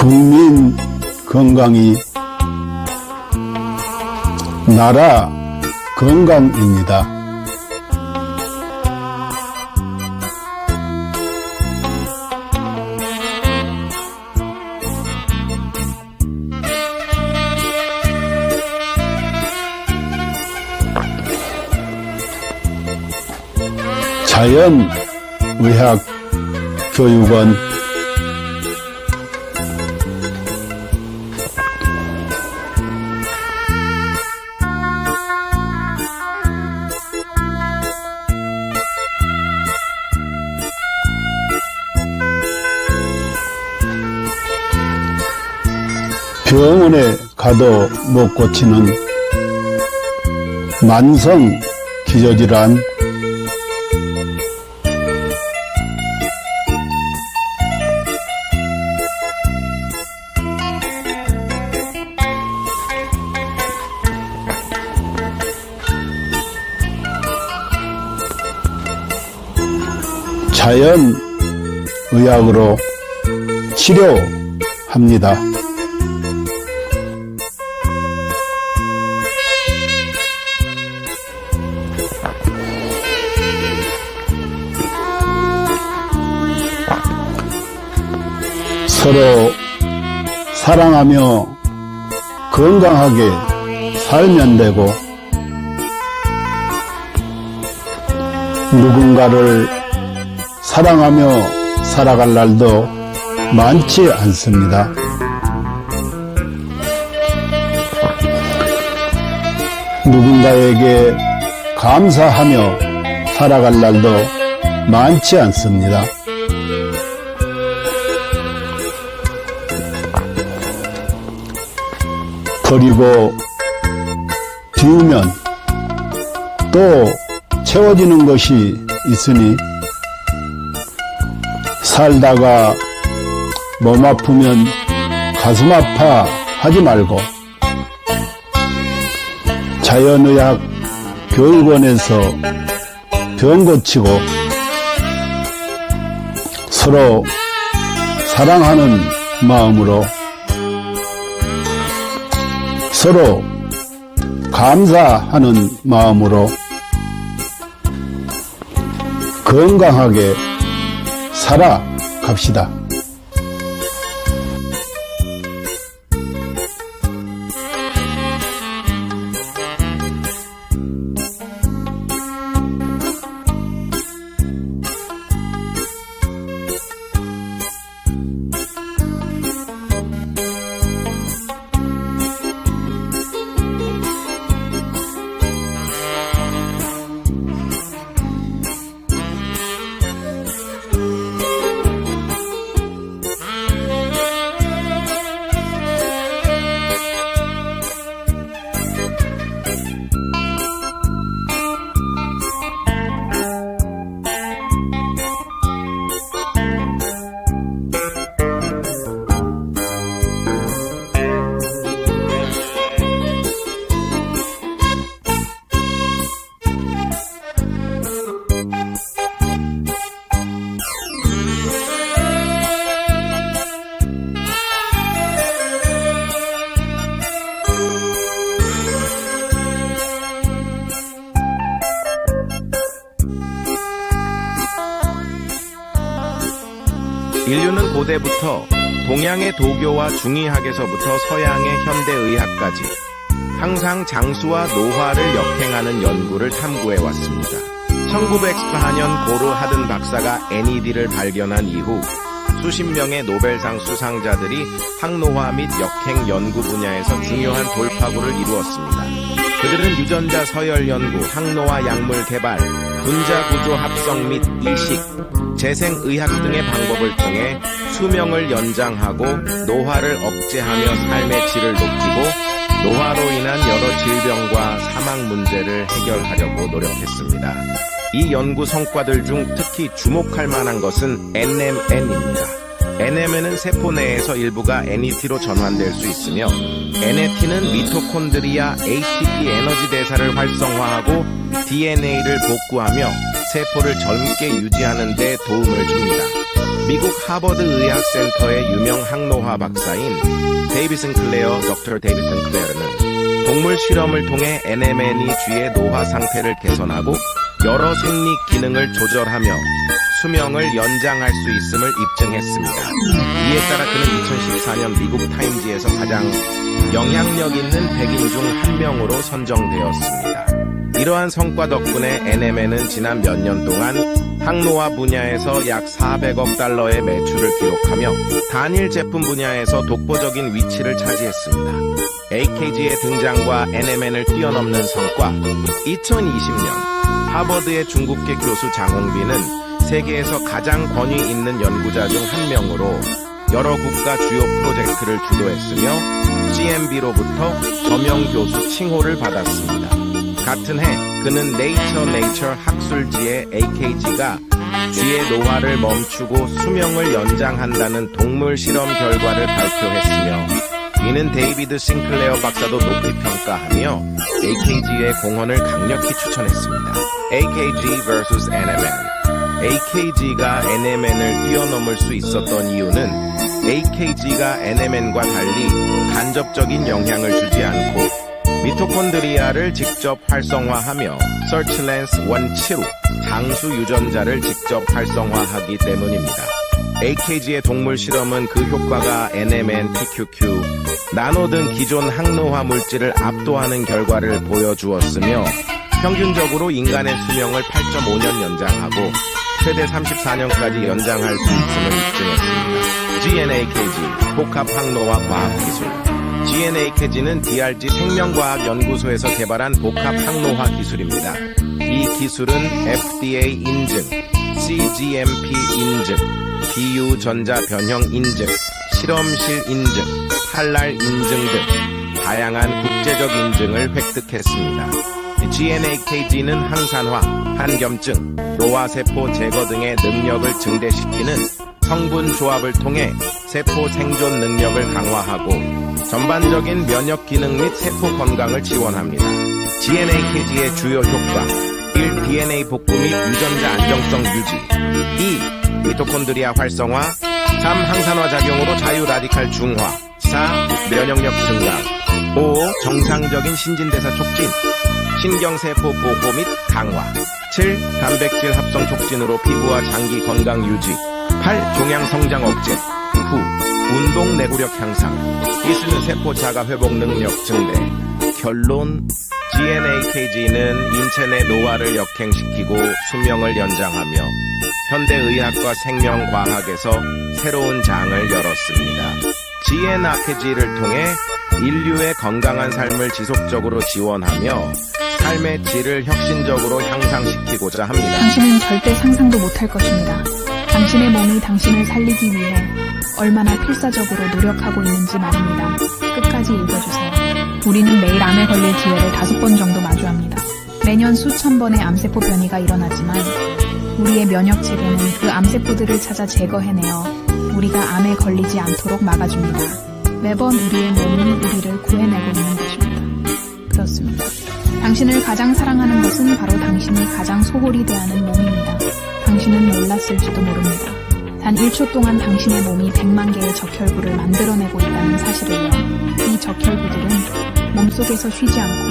국민 건강이 나라 건강입니다. 자연의학교육원 병원에 가도 못 고치는 만성 기저질환, 자연의학으로 치료합니다. 서로 사랑하며 건강하게 살면 되고, 누군가를 사랑하며 살아갈 날도 많지 않습니다. 누군가에게 감사하며 살아갈 날도 많지 않습니다. 그리고 비우면 또 채워지는 것이 있으니, 살다가 몸 아프면 가슴 아파 하지 말고 자연의학 교육원에서 병 고치고 서로 사랑하는 마음으로, 서로 감사하는 마음으로 건강하게 살아갑시다. 인류는 고대부터 동양의 도교와 중의학에서부터 서양의 현대의학까지 항상 장수와 노화를 역행하는 연구를 탐구해왔습니다. 1914년 고르 하든 박사가 NED를 발견한 이후 수십 명의 노벨상 수상자들이 항노화 및 역행 연구 분야에서 중요한 돌파구를 이루었습니다. 그들은 유전자 서열 연구, 항노화 약물 개발, 분자 구조 합성 및 이식, 재생의학 등의 방법을 통해 수명을 연장하고 노화를 억제하며 삶의 질을 높이고 노화로 인한 여러 질병과 사망 문제를 해결하려고 노력했습니다. 이 연구 성과들 중 특히 주목할 만한 것은 NMN입니다. NMN은 세포 내에서 일부가 NET로 전환될 수 있으며, NAT는 미토콘드리아 ATP 에너지 대사를 활성화하고 DNA를 복구하며 세포를 젊게 유지하는 데 도움을 줍니다. 미국 하버드 의학센터의 유명 항노화 박사인 데이비 싱클레어, 덕터 데이비 싱클레어는 동물 실험을 통해 NMN이 쥐의 노화 상태를 개선하고 여러 생리 기능을 조절하며 수명을 연장할 수 있음을 입증했습니다. 이에 따라 그는 2014년 미국 타임지에서 가장 영향력 있는 100인 중 한 명으로 선정되었습니다. 이러한 성과 덕분에 NMN은 지난 몇 년 동안 항노화 분야에서 약 400억 달러의 매출을 기록하며 단일 제품 분야에서 독보적인 위치를 차지했습니다. AKG의 등장과 NMN을 뛰어넘는 성과. 2020년 하버드의 중국계 교수 장홍빈은 세계에서 가장 권위 있는 연구자 중 한 명으로 여러 국가 주요 프로젝트를 주도했으며 CMB로부터 저명 교수 칭호를 받았습니다. 같은 해 그는 네이처 학술지에 AKG가 쥐의 노화를 멈추고 수명을 연장한다는 동물 실험 결과를 발표했으며 이는 데이비드 싱클레어 박사도 높이 평가하며 AKG의 공헌을 강력히 추천했습니다. AKG vs NMN. AKG가 NMN을 뛰어넘을 수 있었던 이유는 AKG가 NMN과 달리 간접적인 영향을 주지 않고 미토콘드리아를 직접 활성화하며 서치랜스 원치로 장수 유전자를 직접 활성화하기 때문입니다. AKG의 동물 실험은 그 효과가 NMN, PQQ, 나노 등 기존 항노화 물질을 압도하는 결과를 보여주었으며 평균적으로 인간의 수명을 8.5년 연장하고 최대 34년까지 연장할 수 있음을 입증했습니다. GNAKG, 복합 항노화 과학기술. GNAKG는 DRG 생명과학연구소에서 개발한 복합 항노화 기술입니다. 이 기술은 FDA 인증, CGMP 인증, 비유전자 변형 인증, 실험실 인증, 할랄 인증 등 다양한 국제적 인증을 획득했습니다. GNAKG는 항산화, 한겸증, 노화세포 제거 등의 능력을 증대시키는 성분 조합을 통해 세포 생존 능력을 강화하고 전반적인 면역 기능 및 세포 건강을 지원합니다. GNAKG의 주요 효과 1. DNA 복구 및 유전자 안정성 유지 2. 미토콘드리아 활성화 3. 항산화 작용으로 자유 라디칼 중화 4. 면역력 증강 5. 정상적인 신진대사 촉진 신경세포 보호 및 강화 7. 단백질 합성 촉진으로 피부와 장기 건강 유지 8. 종양 성장 억제 9. 운동 내구력 향상 이수는 세포 자가 회복 능력 증대 결론 GNAKG는 인체 내 노화를 역행시키고 수명을 연장하며 현대의학과 생명과학에서 새로운 장을 열었습니다. GNAKG를 통해 인류의 건강한 삶을 지속적으로 지원하며 삶의 질을 혁신적으로 향상시키고자 합니다. 당신은 절대 상상도 못할 것입니다. 당신의 몸이 당신을 살리기 위해 얼마나 필사적으로 노력하고 있는지 말입니다. 끝까지 읽어주세요. 우리는 매일 암에 걸릴 기회를 5번 정도 마주합니다. 매년 수천 번의 암세포 변이가 일어나지만 우리의 면역체계는 그 암세포들을 찾아 제거해내어 우리가 암에 걸리지 않도록 막아줍니다. 매번 우리의 몸이 우리를 구해내고 있는 것입니다. 그렇습니다. 당신을 가장 사랑하는 것은 바로 당신이 가장 소홀히 대하는 몸입니다. 당신은 몰랐을지도 모릅니다. 단 1초 동안 당신의 몸이 100만 개의 적혈구를 만들어내고 있다는 사실을요. 이 적혈구들은 몸속에서 쉬지 않고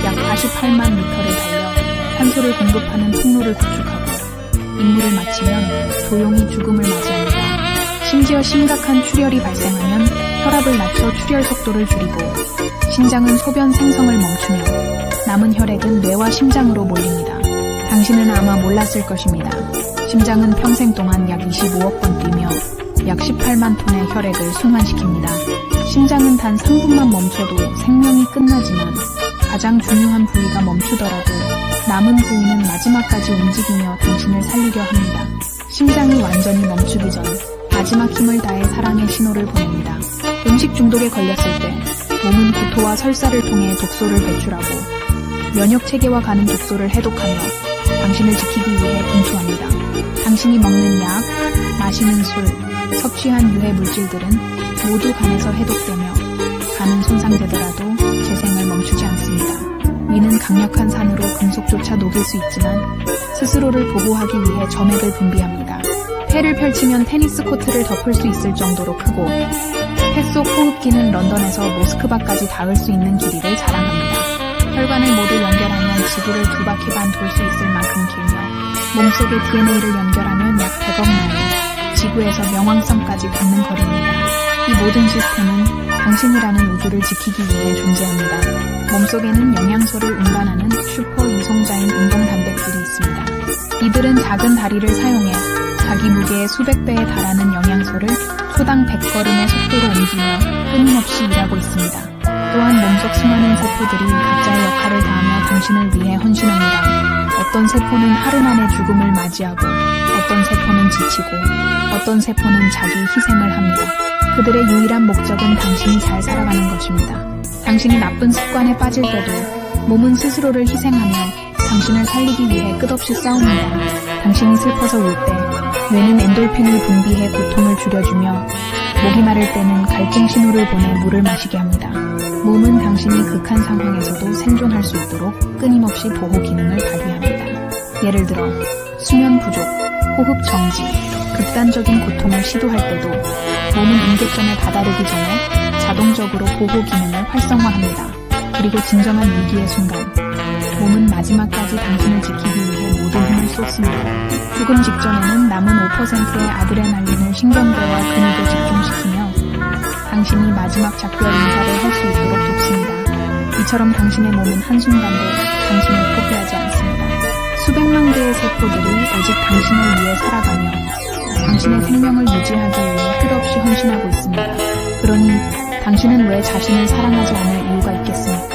약 48만 미터를 달려 산소를 공급하는 통로를 구축하고 임무를 마치면 조용히 죽음을 맞이합니다. 심지어 심각한 출혈이 발생하면 혈압을 낮춰 출혈 속도를 줄이고 심장은 소변 생성을 멈추며 남은 혈액은 뇌와 심장으로 몰립니다. 당신은 아마 몰랐을 것입니다. 심장은 평생 동안 약 25억 번 뛰며 약 18만 톤의 혈액을 순환시킵니다. 심장은 단 3분만 멈춰도 생명이 끝나지만 가장 중요한 부위가 멈추더라도 남은 부위는 마지막까지 움직이며 당신을 살리려 합니다. 심장이 완전히 멈추기 전 마지막 힘을 다해 사랑의 신호를 보냅니다. 음식 중독에 걸렸을 때 몸은 구토와 설사를 통해 독소를 배출하고 면역체계와 가는 독소를 해독하며 당신을 지키기 위해 분투합니다. 당신이 먹는 약, 마시는 술, 섭취한 유해 물질들은 모두 간에서 해독되며 간은 손상되더라도 재생을 멈추지 않습니다. 위는 강력한 산으로 금속조차 녹일 수 있지만 스스로를 보호하기 위해 점액을 분비합니다. 폐를 펼치면 테니스 코트를 덮을 수 있을 정도로 크고 폐 속 호흡기는 런던에서 모스크바까지 닿을 수 있는 길이를 자랑합니다. 혈관을 모두 연결하면 지구를 2바퀴 반 돌 수 있을 만큼 길며 몸속의 DNA를 연결하면 약 100억 마일, 지구에서 명왕성까지 닿는 거리입니다. 이 모든 시스템은 당신이라는 우주를 지키기 위해 존재합니다. 몸속에는 영양소를 운반하는 슈퍼 이송자인 운동단백질이 있습니다. 이들은 작은 다리를 사용해 자기 무게의 수백 배에 달하는 영양소를 초당 100걸음의 속도로 옮기며 끊임없이 일하고 있습니다. 또한 몸속 수많은 세포들이 각자의 역할을 다하며 당신을 위해 헌신합니다. 어떤 세포는 하루 만에 죽음을 맞이하고 어떤 세포는 지치고 어떤 세포는 자기 희생을 합니다. 그들의 유일한 목적은 당신이 잘 살아가는 것입니다. 당신이 나쁜 습관에 빠질 때도 몸은 스스로를 희생하며 당신을 살리기 위해 끝없이 싸웁니다. 당신이 슬퍼서 울 때 뇌는 엔돌핀을 분비해 고통을 줄여주며 목이 마를 때는 갈증 신호를 보내 물을 마시게 합니다. 몸은 당신이 극한 상황에서도 생존할 수 있도록 끊임없이 보호 기능을 발휘합니다. 예를 들어 수면 부족, 호흡 정지, 극단적인 고통을 시도할 때도 몸은 임계점에 다다르기 전에 자동적으로 보호 기능을 활성화합니다. 그리고 진정한 위기의 순간 몸은 마지막까지 당신을 지키기 위해 모든 힘을 쏟습니다. 죽음 직전에는 남은 5%의 아드레날린을 신경계와 근육에 집중시키며 당신이 마지막 작별 인사를 할 수 있도록 돕습니다. 이처럼 당신의 몸은 한순간도 당신을 포기하지 않습니다. 수백만 개의 세포들이 오직 당신을 위해 살아가며 당신의 생명을 유지하기 위해 끝없이 헌신하고 있습니다. 그러니 당신은 왜 자신을 사랑하지 않을 이유가 있겠습니까?